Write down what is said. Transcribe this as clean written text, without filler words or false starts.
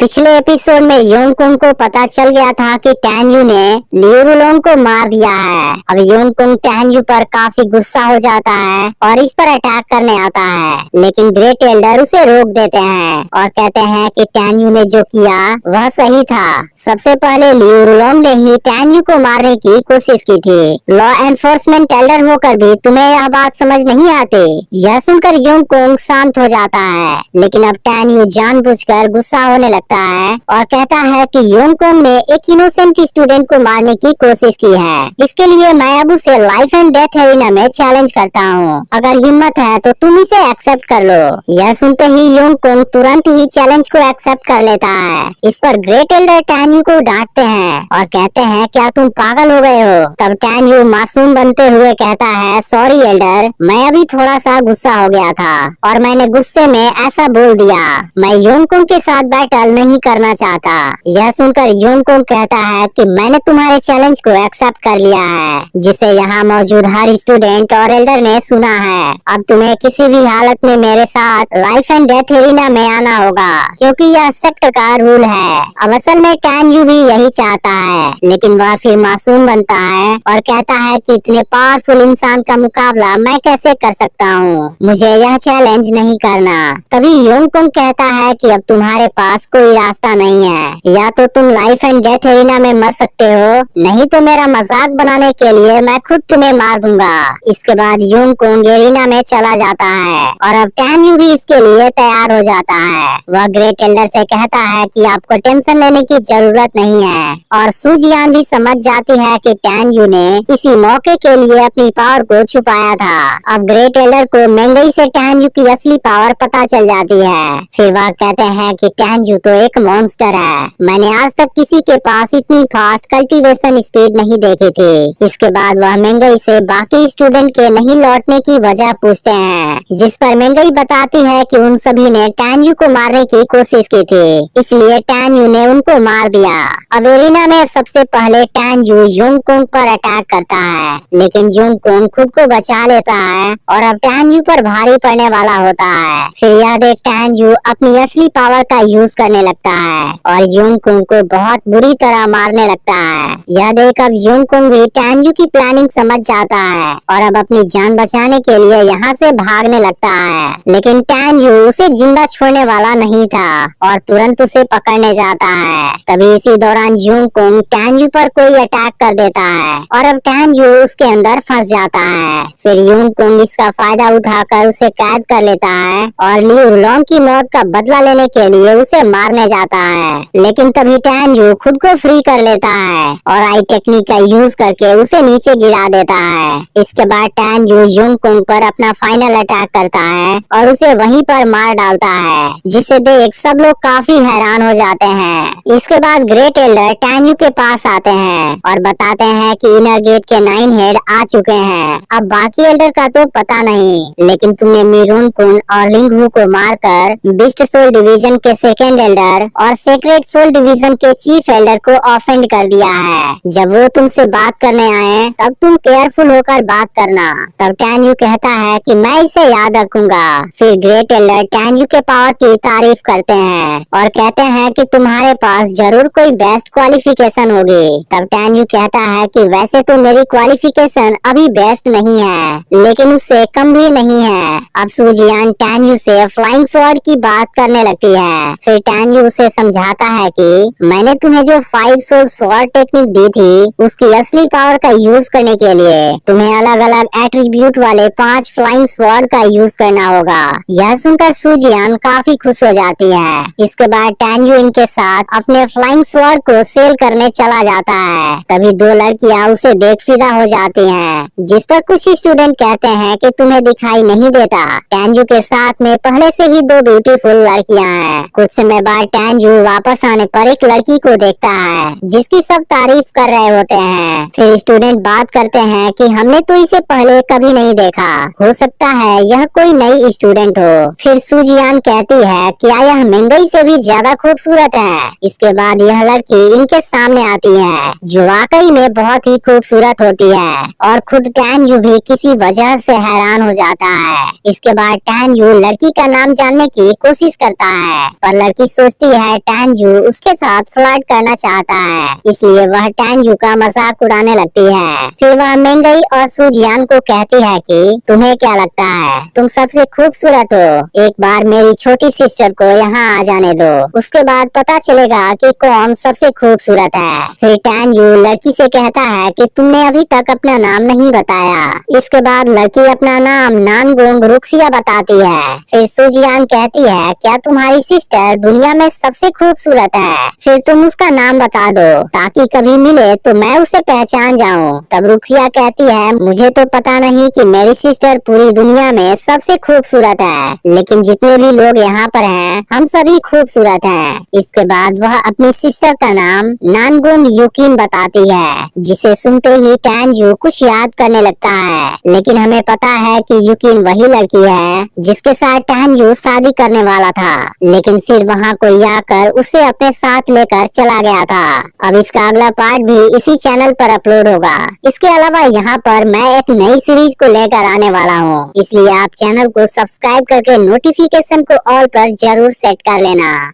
पिछले एपिसोड में योंगकुंग को पता चल गया था कि टैन्यू ने लियू रुलोंग को मार दिया है। अब योंगकुंग टैन्यू पर काफी गुस्सा हो जाता है और इस पर अटैक करने आता है, लेकिन ग्रेट एल्डर उसे रोक देते हैं और कहते हैं कि टैन्यू ने जो किया वह सही था। सबसे पहले लियू रुलोंग ने ही टैन्यू को मारने की कोशिश की थी। लॉ एनफोर्समेंट एल्डर होकर भी तुम्हें यह बात समझ नहीं आती। यह सुनकर योंगकुंग शांत हो जाता है, लेकिन अब टैन्यू जानबूझकर गुस्सा होने लगता है और कहता है कि योंगकुंग ने एक इनोसेंट स्टूडेंट को मारने की कोशिश की है। इसके लिए मैं अब उसे लाइफ एंड डेथ एरिना में चैलेंज करता हूँ। अगर हिम्मत है तो तुम इसे एक्सेप्ट कर लो। यह सुनते ही योंगकुंग तुरंत ही चैलेंज को एक्सेप्ट कर लेता है। इस पर ग्रेट एल्डर टैन्यू को डांटते हैं और कहते हैं क्या तुम पागल हो गए हो। तब टैन्यू मासूम बनते हुए कहता है सॉरी एल्डर, मैं अभी थोड़ा सा गुस्सा हो गया था और मैंने गुस्से में ऐसा बोल दिया। मैं योंगकुंग के साथ बैटल नहीं करना चाहता। यह सुनकर योंगकुंग कहता है कि मैंने तुम्हारे चैलेंज को एक्सेप्ट कर लिया है, जिसे यहाँ मौजूद हर स्टूडेंट और एल्डर ने सुना है। अब तुम्हें किसी भी हालत में मेरे साथ लाइफ एंड डेथ एरिना में आना होगा, क्योंकि यह सेक्ट का रूल है। अब असल में टैन्यू भी यही चाहता है, लेकिन वह फिर मासूम बनता है और कहता है कि इतने पावरफुल इंसान का मुकाबला मैं कैसे कर सकता हूँ, मुझे यह चैलेंज नहीं करना। तभी योंगकुंग कहता है कि अब तुम्हारे पास कोई रास्ता नहीं है, या तो तुम लाइफ एंड डेथ एरिना में मर सकते हो, नहीं तो मेरा मजाक बनाने के लिए मैं खुद तुम्हें मार दूंगा। इसके बाद योंगकुंग एरिना में चला जाता है और अब टैन्यू भी इसके लिए तैयार हो जाता है। वह ग्रेट एल्डर से कहता है कि आपको टेंशन लेने की जरूरत नहीं है और सुजियान भी समझ जाती है कि टैन्यू ने इसी मौके के लिए अपनी पावर को छुपाया था। अब ग्रेट एल्डर को मेंगई से टैन्यू की असली पावर पता चल जाती है। फिर वह कहते हैं कि टैन्यू तो एक मॉन्स्टर है, मैंने आज तक किसी के पास इतनी फास्ट कल्टीवेशन स्पीड नहीं देखी थी। इसके बाद वह मेंगई से बाकी स्टूडेंट के नहीं लौटने की वजह पूछते हैं, जिस पर मेंगई बताती है कि उन सभी ने टैन्यू को मारने की कोशिश की थी, इसलिए टैन्यू ने उनको मार दिया। अब एरिना में सबसे पहले टैन्यू योंगकुंग पर अटैक करता है, लेकिन योंगकुंग खुद को बचा लेता है और अब टैन्यू पर भारी पड़ने वाला होता है। फिर यह देख टैन्यू अपनी असली पावर का यूज करने लगता है और योंगकुंग को बहुत बुरी तरह मारने लगता है। यह देख अब योंगकुंग भी टैन्यू की प्लानिंग समझ जाता है और अब अपनी जान बचाने के लिए यहाँ से भागने लगता है, लेकिन टैन्यू उसे जिंदा छोड़ने वाला नहीं था और तुरंत उसे पकड़ने जाता है। तभी इसी दौरान योंगकुंग टैन्यू पर कोई अटैक कर देता है और अब टैन्यू उसके अंदर फंस जाता है। फिर योंगकुंग इसका फायदा उठाकर उसे कैद कर लेता है और लियू रुलोंग की मौत का बदला लेने के लिए उसे मारने जाता है, लेकिन तभी टैन्यू खुद को फ्री कर लेता है और आई टेक्निक का यूज करके उसे नीचे गिरा देता है। इसके बाद टैन्यू योंगकुंग पर अपना फाइनल अटैक करता है और उसे वहीं पर मार डालता है, जिसे देख सब लोग काफी हैरान हो जाते हैं। इसके बाद ग्रेट एल्डर टैन्यू के पास आते हैं और बताते हैं कि इनर गेट के 9 हेड आ चुके हैं। अब बाकी एल्डर का तो पता नहीं, लेकिन तुमने मीरून कुन और लिंगहू को मारकर बिस्ट सोल डिवीजन के सेकेंड एल्डर और सेक्रेट सोल डिवीजन के चीफ एल्डर को ऑफेंड कर दिया है। जब वो तुमसे बात करने आए तब तुम केयरफुल होकर बात करना। तब टैन्यू कहता है कि मैं इसे याद रखूंगा। फिर ग्रेट एल्डर टैन्यू के पावर की तारीफ करते हैं और कहते हैं कि तुम्हारे पास जरूर कोई बेस्ट क्वालिफिकेशन होगी। तब टैन्यू कहता है कि वैसे तो मेरी क्वालिफिकेशन अभी बेस्ट नहीं है, लेकिन उससे कम भी नहीं है। अब सुजियान टैन्यू से फ्लाइंग स्वॉर्ड की बात करने लगती है। फिर टैन्यू उसे समझाता है कि मैंने तुम्हें जो 5 सोल स्वॉर्ड टेक्निक दी थी, उसकी असली पावर का यूज करने के लिए तुम्हें अलग अलग एट्रीब्यूट वाले 5 फ्लाइंग स्वॉर्ड का यूज करना होगा। यह सुनकर सुजियान काफी खुश हो जाती है। इसके बाद टैन्यू इनके साथ अपने फ्लाइंग स्वॉर्ड को सेल करने चला जाता है। तभी 2 लड़कियां उसे देख फिदा हो जाती हैं, जिस पर कुछ स्टूडेंट कहते हैं कि तुम्हें दिखाई नहीं देता। टैन्यू के साथ में पहले से ही 2 ब्यूटीफुल लड़कियां हैं। कुछ समय बाद टैन्यू वापस आने पर एक लड़की को देखता है, जिसकी सब तारीफ कर रहे होते हैं। फिर स्टूडेंट बात करते हैं कि हमने तो इसे पहले कभी नहीं देखा, हो सकता है यह कोई नई स्टूडेंट हो। फिर सुजियान कहती है क्या यह मेंगई से भी ज्यादा खूबसूरत है। इसके बाद यह लड़की इनके सामने आती है, जो वाकई में बहुत ही खूबसूरत होती है और खुद टैन्यू भी किसी वजह से हैरान हो जाता है। इसके बाद टैन्यू लड़की का नाम जानने की कोशिश करता है, पर लड़की सोच सोचती है टैन यू उसके साथ फ्लर्ट करना चाहता है, इसलिए वह टैन यू का मजाक उड़ाने लगती है। फिर वह मेंगई और सुजियान को कहती है कि तुम्हें क्या लगता है, तुम सबसे खूबसूरत हो, एक बार मेरी छोटी सिस्टर को यहाँ आ जाने दो, उसके बाद पता चलेगा कि कौन सबसे खूबसूरत है। फिर टैन यू लड़की से कहता है कि तुमने अभी तक अपना नाम नहीं बताया। इसके बाद लड़की अपना नाम नानगोंग रुक्सिया बताती है। फिर सुजियान कहती है क्या तुम्हारी सिस्टर दुनिया में सबसे खूबसूरत है, फिर तुम उसका नाम बता दो ताकि कभी मिले तो मैं उसे पहचान जाऊं। तब रुक्सिया कहती है मुझे तो पता नहीं कि मेरी सिस्टर पूरी दुनिया में सबसे खूबसूरत है, लेकिन जितने भी लोग यहाँ पर हैं हम सभी खूबसूरत हैं। इसके बाद वह अपनी सिस्टर का नाम नानगुन यूकिन बताती है, जिसे सुनते ही टैन यू कुछ याद करने लगता है। लेकिन हमें पता है कि यूकिन वही लड़की है जिसके साथ टैन यू शादी करने वाला था, लेकिन फिर वहाँ कोई आकर उसे अपने साथ लेकर चला गया था। अब इसका अगला पार्ट भी इसी चैनल पर अपलोड होगा। इसके अलावा यहाँ पर मैं एक नई सीरीज को लेकर आने वाला हूँ, इसलिए आप चैनल को सब्सक्राइब करके नोटिफिकेशन को ऑल पर जरूर सेट कर लेना।